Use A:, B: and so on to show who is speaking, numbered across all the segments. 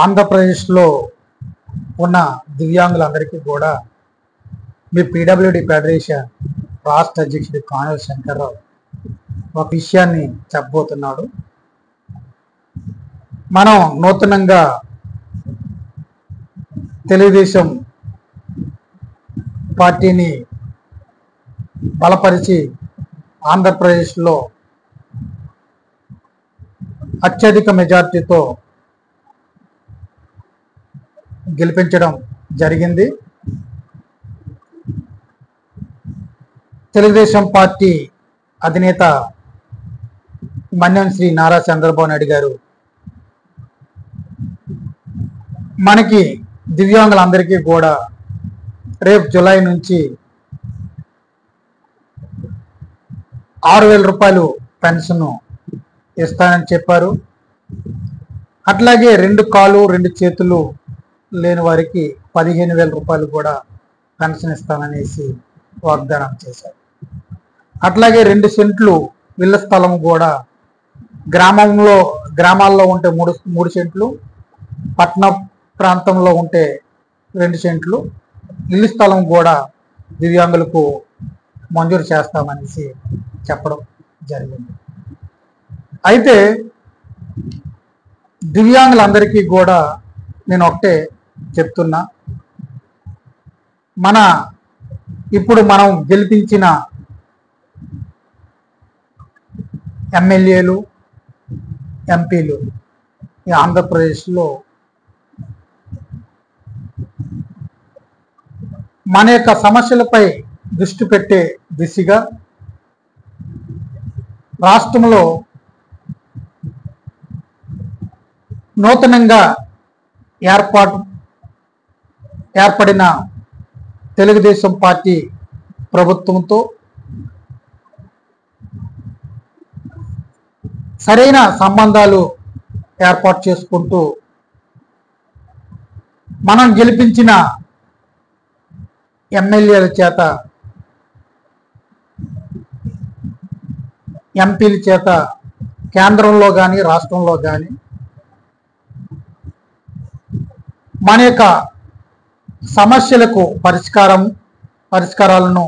A: ఆంధ్రప్రదేశ్లో ఉన్న దివ్యాంగులందరికీ కూడా మీ పీడబ్ల్యూడి ఫెడరేషన్ రాష్ట్ర అధ్యక్షుడు కానుల శంకర్రావు ఒక విషయాన్ని చెప్పబోతున్నాడు. మనం నూతనంగా తెలుగుదేశం పార్టీని బలపరిచి ఆంధ్రప్రదేశ్లో అత్యధిక మెజార్టీతో గెలిపించడం జరిగింది. తెలుగుదేశం పార్టీ అధినేత మన్యం శ్రీ నారా చంద్రబాబు నాయుడు గారు మనకి దివ్యాంగులందరికీ కూడా రేపు జూలై నుంచి 6,000 రూపాయలు పెన్షన్ ఇస్తానని చెప్పారు. అట్లాగే 2 కాళ్ళు 2 చేతులు లేని వారికి 15,000 రూపాయలు కూడా పెన్షన్ ఇస్తాననేసి వాగ్దానం చేశారు. అట్లాగే 2 సెంట్లు ఇళ్ల స్థలం కూడా గ్రామాల్లో ఉంటే 3 సెంట్లు, పట్టణ ప్రాంతంలో ఉంటే 2 సెంట్లు ఇల్లు స్థలం కూడా దివ్యాంగులకు మంజూరు చేస్తామనేసి చెప్పడం జరిగింది. అయితే దివ్యాంగులందరికీ కూడా నేను ఒకటే చెప్తున్నా, ఇప్పుడు మనం గెలిపించిన ఎమ్మెల్యేలు ఎంపీలు ఈ ఆంధ్రప్రదేశ్లో మన యొక్క సమస్యలపై దృష్టి పెట్టే దిశగా రాష్ట్రంలో నూతనంగా ఏర్పడిన తెలుగుదేశం పార్టీ ప్రభుత్వంతో సరైన సంబంధాలు ఏర్పాటు చేసుకుంటూ మనం గెలిపించిన ఎమ్మెల్యేల చేత ఎంపీల చేత కేంద్రంలో కానీ రాష్ట్రంలో కానీ మన యొక్క సమస్యలకు పరిష్కారాలను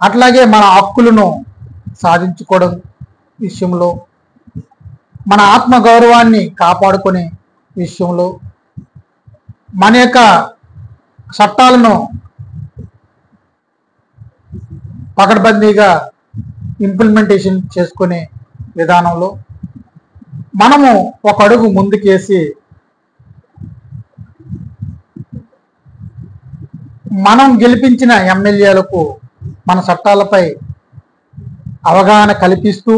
A: అట్లాగే మన హక్కులను సాధించుకోవడం విషయంలో, మన ఆత్మగౌరవాన్ని కాపాడుకునే విషయంలో, మన యొక్క చట్టాలను పకడ్బందీగా ఇంప్లిమెంటేషన్ చేసుకునే విధానంలో మనము ఒక అడుగు ముందుకేసి మనం గెలిపించిన ఎమ్మెల్యేలకు మన చట్టాలపై అవగాహన కల్పిస్తూ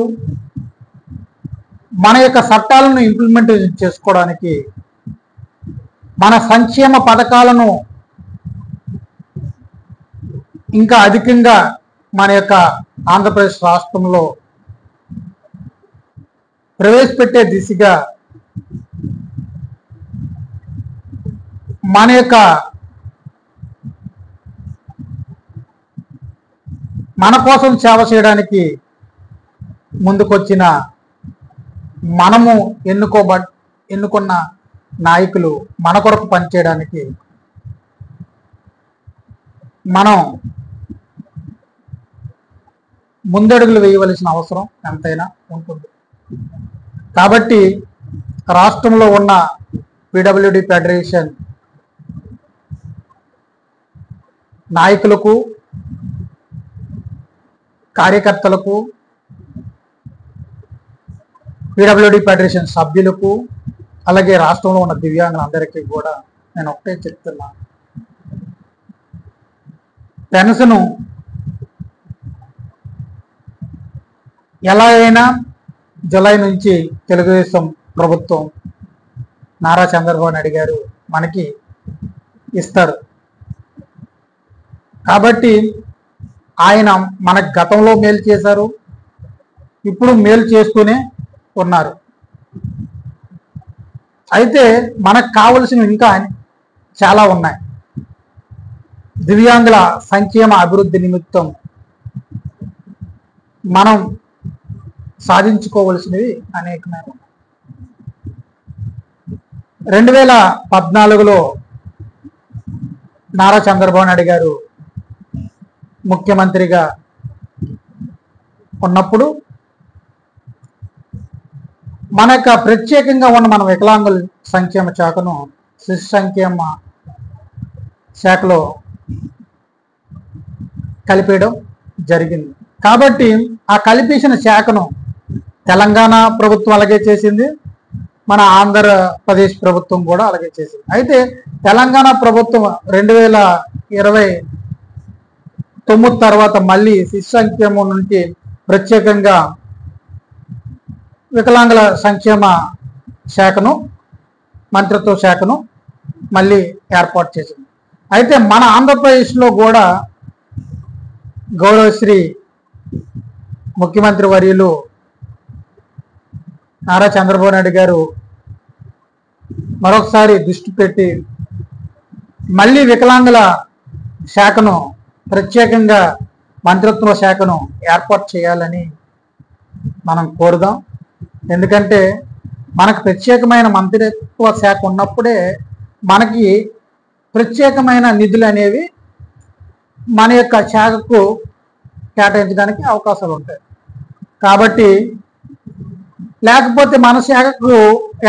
A: మన యొక్క చట్టాలను ఇంప్లిమెంటేషన్ చేసుకోవడానికి మన సంక్షేమ పథకాలను ఇంకా అధికంగా మన యొక్క ఆంధ్రప్రదేశ్ రాష్ట్రంలో ప్రవేశపెట్టే దిశగా మన కోసం సేవ చేయడానికి ముందుకొచ్చిన మనము ఎన్నుకున్న నాయకులు మన కొరకు పనిచేయడానికి మనం ముందడుగులు వేయవలసిన అవసరం ఎంతైనా ఉంటుంది. కాబట్టి రాష్ట్రంలో ఉన్న పీడబ్ల్యూడి ఫెడరేషన్ నాయకులకు, కార్యకర్తలకు, పీడబ్ల్యూడి ఫెడరేషన్ సభ్యులకు, అలాగే రాష్ట్రంలో ఉన్న దివ్యాంగులందరికీ కూడా నేను ఒకటే చెప్తున్నా, పెన్షను ఎలా అయినా జూలై నుంచి తెలుగుదేశం ప్రభుత్వం నారా చంద్రబాబు నాయుడు గారు మనకి ఇస్తారు. కాబట్టి ఆయన మనకు గతంలో మేలు చేశారు, ఇప్పుడు మేలు చేస్తూనే ఉన్నారు. అయితే మనకు కావలసినవి ఇంకా చాలా ఉన్నాయి. దివ్యాంగుల సంక్షేమ అభివృద్ధి నిమిత్తం మనం సాధించుకోవలసినవి అనేకమైన 2014లో నారా చంద్రబాబు నాయుడు గారు ముఖ్యమంత్రిగా ఉన్నప్పుడు మన యొక్క ప్రత్యేకంగా ఉన్న మన వికలాంగుల సంక్షేమ శాఖను శిశు సంక్షేమ శాఖలో కలిపేయడం జరిగింది. కాబట్టి ఆ కలిపేసిన శాఖను తెలంగాణ ప్రభుత్వం అలాగే చేసింది, మన ఆంధ్రప్రదేశ్ ప్రభుత్వం కూడా అలాగే చేసింది. అయితే తెలంగాణ ప్రభుత్వం 2029 తర్వాత మళ్ళీ శిశు సంక్షేమం నుంచి ప్రత్యేకంగా వికలాంగుల సంక్షేమ శాఖను, మంత్రిత్వ శాఖను మళ్ళీ ఏర్పాటు చేసింది. అయితే మన ఆంధ్రప్రదేశ్లో కూడా గౌరవశ్రీ ముఖ్యమంత్రి వర్యులు నారా చంద్రబాబు నాయుడు గారు మరొకసారి దృష్టి పెట్టి మళ్ళీ వికలాంగుల శాఖను ప్రత్యేకంగా మంత్రిత్వ శాఖను ఏర్పాటు చేయాలని మనం కోరుదాం. ఎందుకంటే మనకు ప్రత్యేకమైన మంత్రిత్వ శాఖ ఉన్నప్పుడే మనకి ప్రత్యేకమైన నిధులు అనేవి మన యొక్క శాఖకు కేటాయించడానికి అవకాశాలు ఉంటాయి. కాబట్టి లేకపోతే మన శాఖకు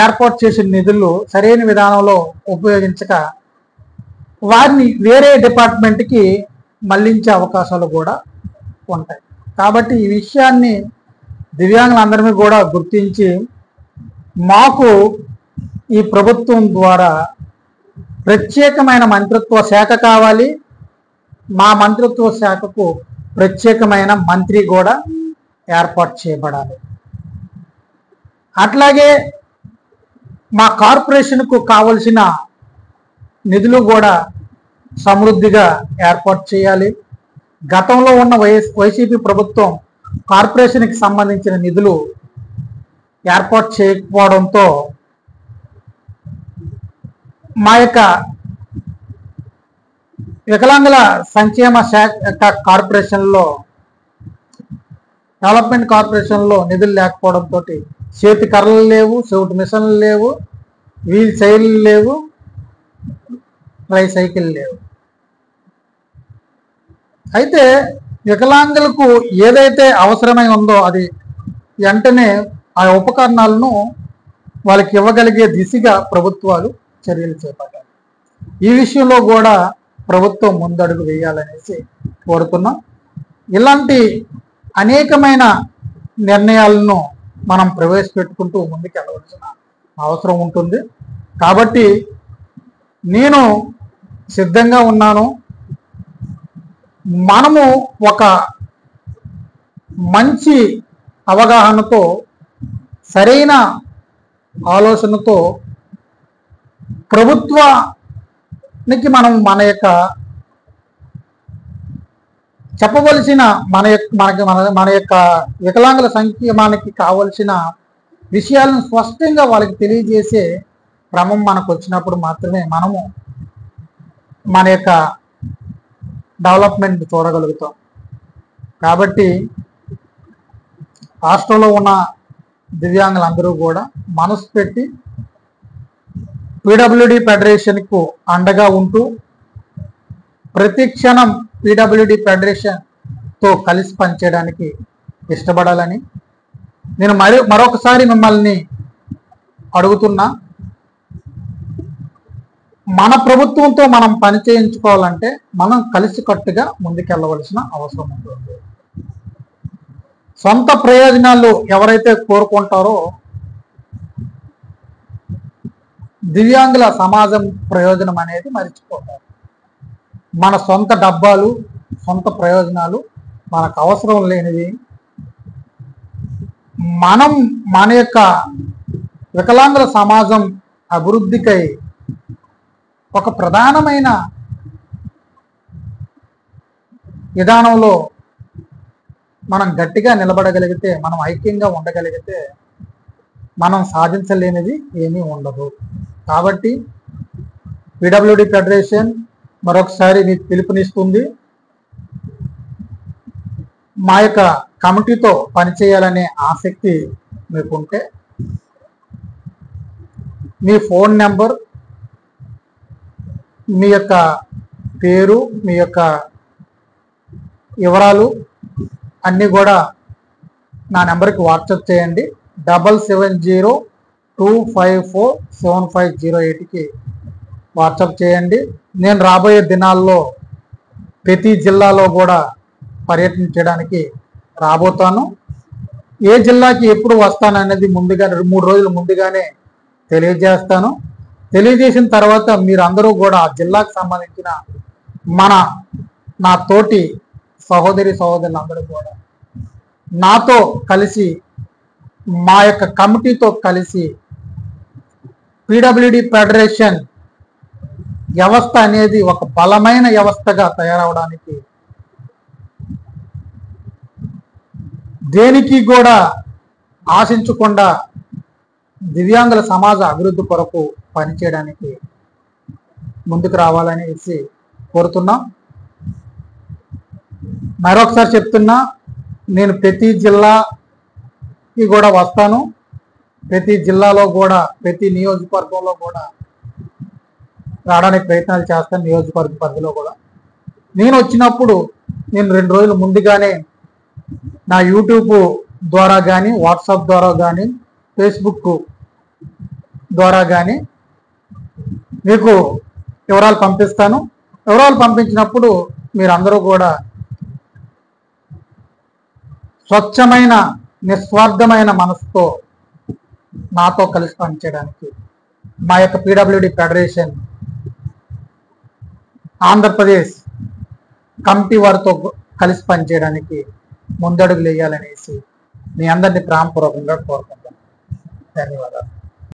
A: ఏర్పాటు చేసిన నిధులు సరైన విధానంలో ఉపయోగించక వారిని వేరే డిపార్ట్మెంట్కి మళ్లించే అవకాశాలు కూడా ఉంటాయి. కాబట్టి ఈ విషయాన్ని దివ్యాంగులందరినీ కూడా గుర్తించి మాకు ఈ ప్రభుత్వం ద్వారా ప్రత్యేకమైన మంత్రిత్వ శాఖ కావాలి, మా మంత్రిత్వ శాఖకు ప్రత్యేకమైన మంత్రి కూడా ఏర్పాటు చేయబడాలి. అట్లాగే మా కార్పొరేషన్కు కావలసిన నిధులు కూడా సమృద్ధిగా ఏర్పాటు చేయాలి. గతంలో ఉన్న వైసీపీ ప్రభుత్వం కార్పొరేషన్కి సంబంధించిన నిధులు ఏర్పాటు చేయకపోవడంతో మా యొక్క వికలాంగుల సంక్షేమ శాఖ కార్పొరేషన్లో, డెవలప్మెంట్ కార్పొరేషన్లో నిధులు లేకపోవడంతో చేతి కర్రలు లేవు, చెవిటి మిషన్లు లేవు, వీల్ చైర్లు లేవు, ట్రై సైకిల్ లేవు. అయితే వికలాంగులకు ఏదైతే అవసరమై ఉందో అది వెంటనే ఆ ఉపకరణాలను వాళ్ళకి ఇవ్వగలిగే దిశగా ప్రభుత్వాలు చర్యలు చేపట్టాలి. ఈ విషయంలో కూడా ప్రభుత్వం ముందడుగు వేయాలనేసి కోరుతున్నాం. ఇలాంటి అనేకమైన నిర్ణయాలను మనం ప్రవేశపెట్టుకుంటూ ముందుకు వెళ్ళవలసిన అవసరం ఉంటుంది. కాబట్టి నేను సిద్ధంగా ఉన్నాను. మనము ఒక మంచి అవగాహనతో, సరైన ఆలోచనతో ప్రభుత్వానికి మనం మన యొక్క చెప్పవలసిన మన యొక్క వికలాంగుల సంక్షేమానికి కావలసిన విషయాలను స్పష్టంగా వాళ్ళకి తెలియజేసే క్రమం మనకు వచ్చినప్పుడు మాత్రమే మనము మన యొక్క డెవలప్మెంట్ చూడగలుగుతాం. కాబట్టి రాష్ట్రంలో ఉన్న దివ్యాంగులందరూ కూడా మనసు పెట్టి పీడబ్ల్యూడి ఫెడరేషన్కు అండగా ఉంటూ ప్రతి క్షణం పీడబ్ల్యూడి ఫెడరేషన్తో కలిసి పనిచేయడానికి ఇష్టపడాలని నేను మరొకసారి మిమ్మల్ని అడుగుతున్నా. మన ప్రభుత్వంతో మనం పని చేయించుకోవాలంటే మనం కలిసికట్టుగా ముందుకెళ్ళవలసిన అవసరం ఉంటుంది. సొంత ప్రయోజనాలు ఎవరైతే కోరుకుంటారో దివ్యాంగుల సమాజం ప్రయోజనం అనేది మర్చిపోతారు. మన సొంత డబ్బాలు, సొంత ప్రయోజనాలు మనకు అవసరం లేనివి. మనం మన యొక్క వికలాంగుల సమాజం అభివృద్ధికై ఒక ప్రధానమైన విధానంలో మనం గట్టిగా నిలబడగలిగితే, మనం ఐక్యంగా ఉండగలిగితే మనం సాధించలేనిది ఏమీ ఉండదు. కాబట్టి పీడబ్ల్యూడి ఫెడరేషన్ మరొకసారి మీకు పిలుపునిస్తుంది. మా యొక్క కమిటీతో పనిచేయాలనే ఆసక్తి మీకుంటే మీ ఫోన్ నెంబర్, మీ యొక్క పేరు, మీ యొక్క వివరాలు అన్నీ కూడా నా నెంబర్కి వాట్సాప్ చేయండి. 7702547508కి వాట్సాప్ చేయండి. నేను రాబోయే దినాల్లో ప్రతి జిల్లాలో కూడా పర్యటించడానికి రాబోతాను. ఏ జిల్లాకి ఎప్పుడు వస్తాననేది ముందుగా 3 రోజుల ముందుగానే తెలియజేస్తాను. తెలియజేసిన తర్వాత మీరు అందరూ కూడా ఆ జిల్లాకు సంబంధించిన నా తోటి సహోదరులందరూ కూడా నాతో కలిసి, మా యొక్క కమిటీతో కలిసి పీడబ్ల్యూడి ఫెడరేషన్ వ్యవస్థ అనేది ఒక బలమైన వ్యవస్థగా తయారవడానికి, దేనికి కూడా ఆశించకుండా దివ్యాంగుల సమాజ అభివృద్ధి కొరకు పనిచేయడానికి ముందుకు రావాలనేసి కోరుతున్నాం. మరొకసారి చెప్తున్నా, నేను ప్రతి జిల్లాకి కూడా వస్తాను. ప్రతి జిల్లాలో కూడా, ప్రతి నియోజకవర్గంలో కూడా రావడానికి ప్రయత్నాలు చేస్తాను. నియోజకవర్గ పరిధిలో కూడా నేను వచ్చినప్పుడు నేను 2 రోజుల ముందుగానే నా యూట్యూబ్ ద్వారా కానీ, వాట్సాప్ ద్వారా కానీ, ఫేస్బుక్ ద్వారా కానీ మీకు వివరాలు పంపిస్తాను. వివరాలు పంపించినప్పుడు మీరందరూ కూడా స్వచ్ఛమైన, నిస్వార్థమైన మనసుతో నాతో కలిసి పనిచేయడానికి, మా యొక్క పీడబ్ల్యూడి ఫెడరేషన్ ఆంధ్రప్రదేశ్ కమిటీ వారితో కలిసి పనిచేయడానికి ముందడుగులు వేయాలనేసి మీ అందరినీ ప్రేమపూర్వకంగా కోరుకుంటాను. ధన్యవాదాలు.